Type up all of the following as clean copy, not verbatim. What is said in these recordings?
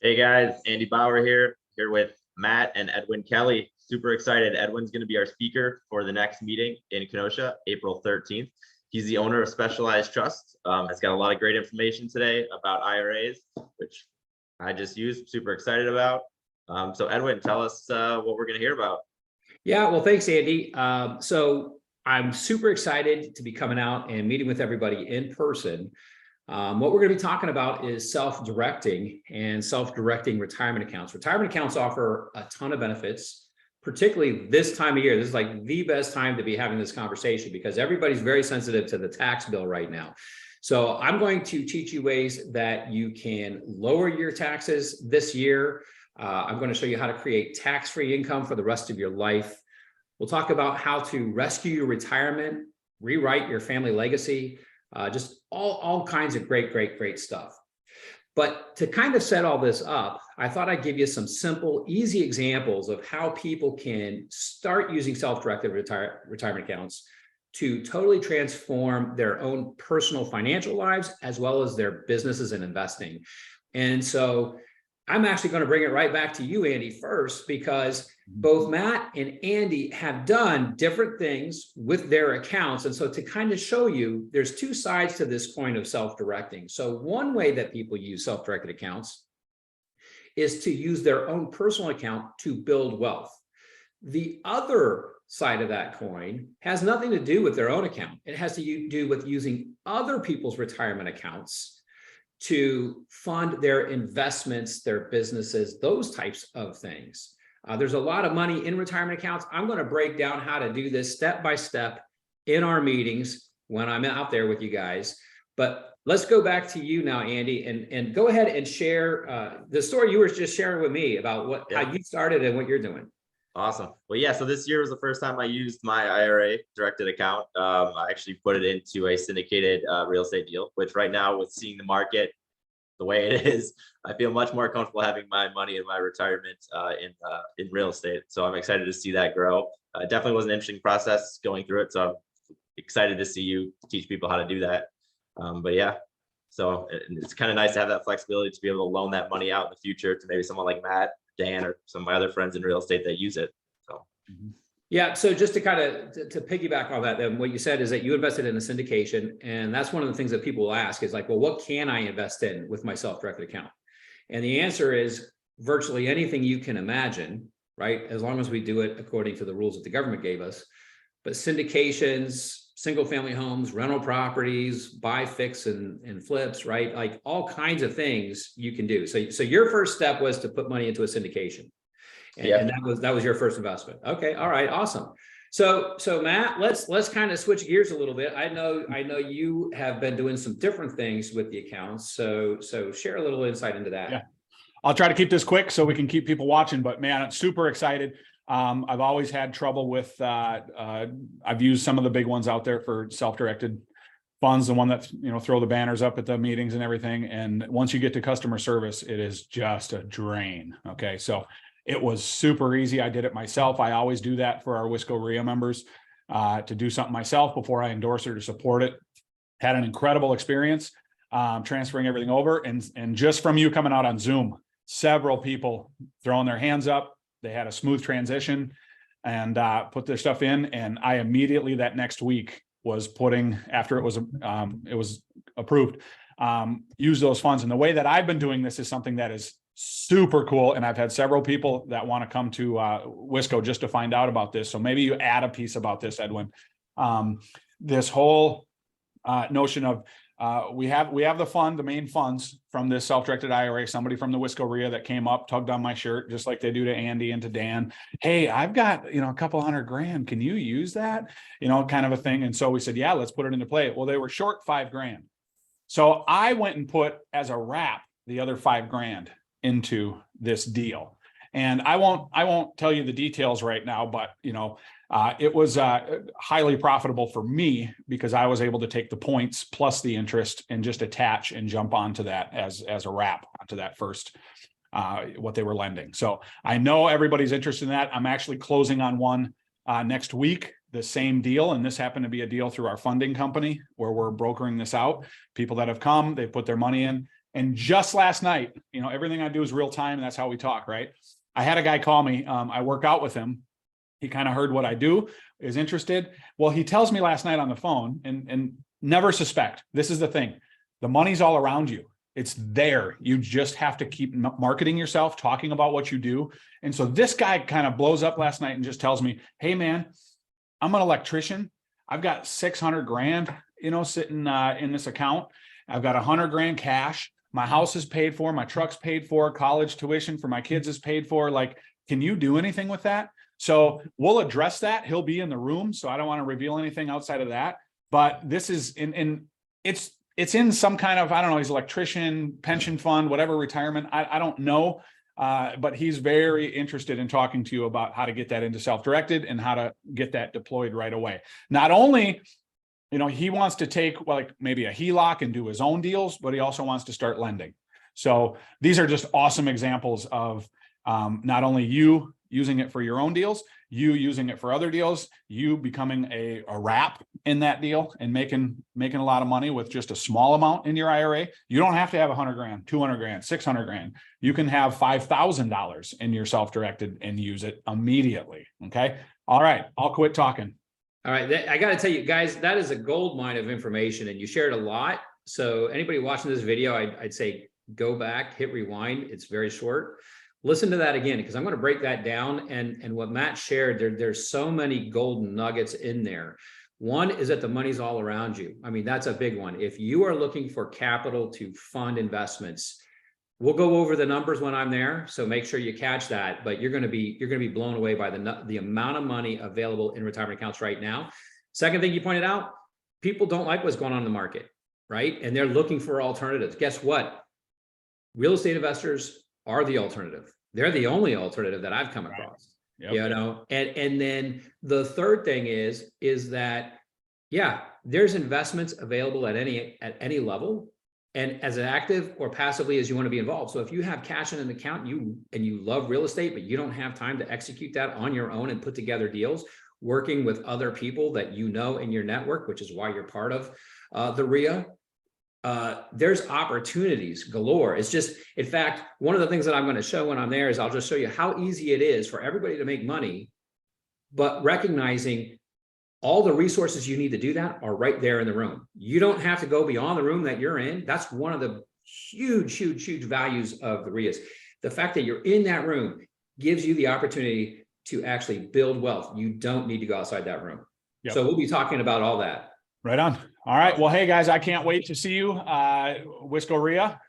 Hey guys, Andy Bauer here with Matt and Edwin Kelly. Super excited. Edwin's going to be our speaker for the next meeting in Kenosha, April 13th. He's the owner of Specialized Trust. Has got a lot of great information today about IRAs, which I just used. Super excited about. So Edwin, tell us what we're going to hear about. Yeah, well, thanks, Andy. So I'm super excited to be coming out and meeting with everybody in person. What we're going to be talking about is self-directing and self-directing retirement accounts. Retirement accounts offer a ton of benefits, particularly this time of year. This is like the best time to be having this conversation because everybody's very sensitive to the tax bill right now. So I'm going to teach you ways that you can lower your taxes this year. I'm going to show you how to create tax-free income for the rest of your life. We'll talk about how to rescue your retirement, rewrite your family legacy, just all kinds of great stuff. But to kind of set all this up, I thought I'd give you some simple, easy examples of how people can start using self-directed retirement accounts to totally transform their own personal financial lives, as well as their businesses and investing. And so I'm actually going to bring it right back to you, Andy, first, because both Matt and Andy have done different things with their accounts. And so to kind of show you, there's two sides to this coin of self-directing. So one way that people use self-directed accounts is to use their own personal account to build wealth. The other side of that coin has nothing to do with their own account. It has to do with using other people's retirement accounts to fund their investments, their businesses, those types of things. There's a lot of money in retirement accounts. I'm going to break down how to do this step by step in our meetings when I'm out there with you guys. But let's go back to you now, Andy, and go ahead and share the story you were just sharing with me about how you started and what you're doing. Awesome. Well, yeah, so this year was the first time I used my IRA directed account. I actually put it into a syndicated real estate deal, which right now, with seeing the market the way it is, I feel much more comfortable having my money in my retirement in real estate. So I'm excited to see that grow. Definitely was an interesting process going through it. So I'm excited to see you teach people how to do that. But yeah, so it's kind of nice to have that flexibility to be able to loan that money out in the future to maybe someone like Matt, Dan, or some of my other friends in real estate that use it. So. Yeah, so just to kind of to piggyback on that, then what you said is that you invested in a syndication, and that's one of the things that people will ask is like, well, what can I invest in with my self-directed account? And the answer is virtually anything you can imagine, right? As long as we do it according to the rules that the government gave us. But syndications, single family homes, rental properties, buy, fix, and flips, right? Like all kinds of things you can do. So your first step was to put money into a syndication. And that was your first investment. Okay, all right, awesome. So Matt, let's kind of switch gears a little bit. I know you have been doing some different things with the accounts. So share a little insight into that. Yeah, I'll try to keep this quick so we can keep people watching. But man, I'm super excited. I've always had trouble with. I've used some of the big ones out there for self-directed funds, the one that throw the banners up at the meetings and everything. And once you get to customer service, it is just a drain. Okay, so. It was super easy. I did it myself. I always do that for our Wisco REIA members to do something myself before I endorse or to support it. Had an incredible experience transferring everything over. And just from you coming out on Zoom, several people throwing their hands up. They had a smooth transition and put their stuff in. And I immediately that next week was putting, after it was approved, use those funds. And the way that I've been doing this is something that is super cool. And I've had several people that want to come to Wisco just to find out about this. So maybe you add a piece about this, Edwin. This whole notion of we have the fund, the main funds from this self-directed IRA, somebody from the Wisco REIA that came up, tugged on my shirt, just like they do to Andy and to Dan. Hey, I've got, a couple $100,000. Can you use that? Kind of a thing. And so we said, yeah, let's put it into play. Well, they were short $5,000. So I went and put as a wrap the other $5,000 into this deal. And I won't tell you the details right now, but it was highly profitable for me because I was able to take the points plus the interest and just attach and jump onto that as a wrap onto that first what they were lending. So I know everybody's interested in that. I'm actually closing on one next week, the same deal. And this happened to be a deal through our funding company where we're brokering this out. People that have come, they put their money in. And just last night, everything I do is real time, and that's how we talk, right? I had a guy call me. I work out with him. He kind of heard what I do, is interested. Well, he tells me last night on the phone, and never suspect. This is the thing. The money's all around you. It's there. You just have to keep marketing yourself, talking about what you do. And so this guy kind of blows up last night and just tells me, hey man, I'm an electrician. I've got 600 grand, sitting in this account. I've got 100 grand cash. My house is paid for. My truck's paid for. College tuition for my kids is paid for. Like, can you do anything with that? So we'll address that. He'll be in the room. So I don't want to reveal anything outside of that. But this is it's in some kind of, I don't know, he's electrician, pension fund, whatever, retirement. I don't know. But he's very interested in talking to you about how to get that into self-directed and how to get that deployed right away. Not only, he wants to take like maybe a HELOC and do his own deals, but he also wants to start lending. So these are just awesome examples of not only you using it for your own deals, you using it for other deals, you becoming a wrap in that deal and making a lot of money with just a small amount in your IRA. You don't have to have 100 grand, 200 grand, 600 grand. You can have $5,000 in your self-directed and use it immediately. Okay. All right. I'll quit talking. All right. I got to tell you guys, that is a gold mine of information, and you shared a lot. So anybody watching this video, I'd say go back, hit rewind. It's very short. Listen to that again, because I'm going to break that down. And what Matt shared, there's so many golden nuggets in there. One is that the money's all around you. I mean, that's a big one. If you are looking for capital to fund investments, we'll go over the numbers when I'm there. So make sure you catch that. But you're going to be blown away by the amount of money available in retirement accounts right now. Second thing you pointed out, people don't like what's going on in the market, right? And they're looking for alternatives. Guess what? Real estate investors are the alternative. They're the only alternative that I've come across. Yep. And then the third thing is that, yeah, there's investments available at any level, and as active or passively as you want to be involved. So if you have cash in an account, and you love real estate, but you don't have time to execute that on your own and put together deals, working with other people that in your network, which is why you're part of the REIA, there's opportunities galore. It's just, in fact, one of the things that I'm going to show when I'm there is I'll just show you how easy it is for everybody to make money, but recognizing all the resources you need to do that are right there in the room. You don't have to go beyond the room that you're in. That's one of the huge values of the REIAs. The fact that you're in that room gives you the opportunity to actually build wealth. You don't need to go outside that room. Yep. So we'll be talking about all that. Right on. All right. Well, hey guys, I can't wait to see you. Wisco REIA,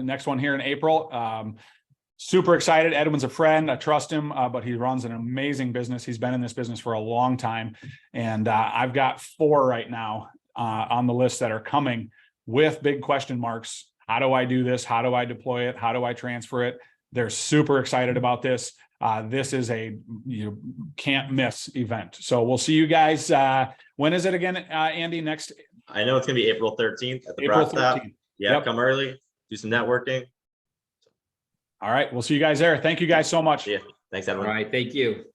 next one here in April. Super excited. Edwin's a friend. I trust him, but he runs an amazing business. He's been in this business for a long time. And I've got 4 right now on the list that are coming with big question marks. How do I do this? How do I deploy it? How do I transfer it? They're super excited about this. This is a can't miss event. So we'll see you guys. When is it again, Andy? Next? I know it's going to be April 13th at the April Broth Stop. 13th. Yeah, Yep. Come early, do some networking. All right. We'll see you guys there. Thank you guys so much. Yeah. Thanks, everyone. All right. Thank you.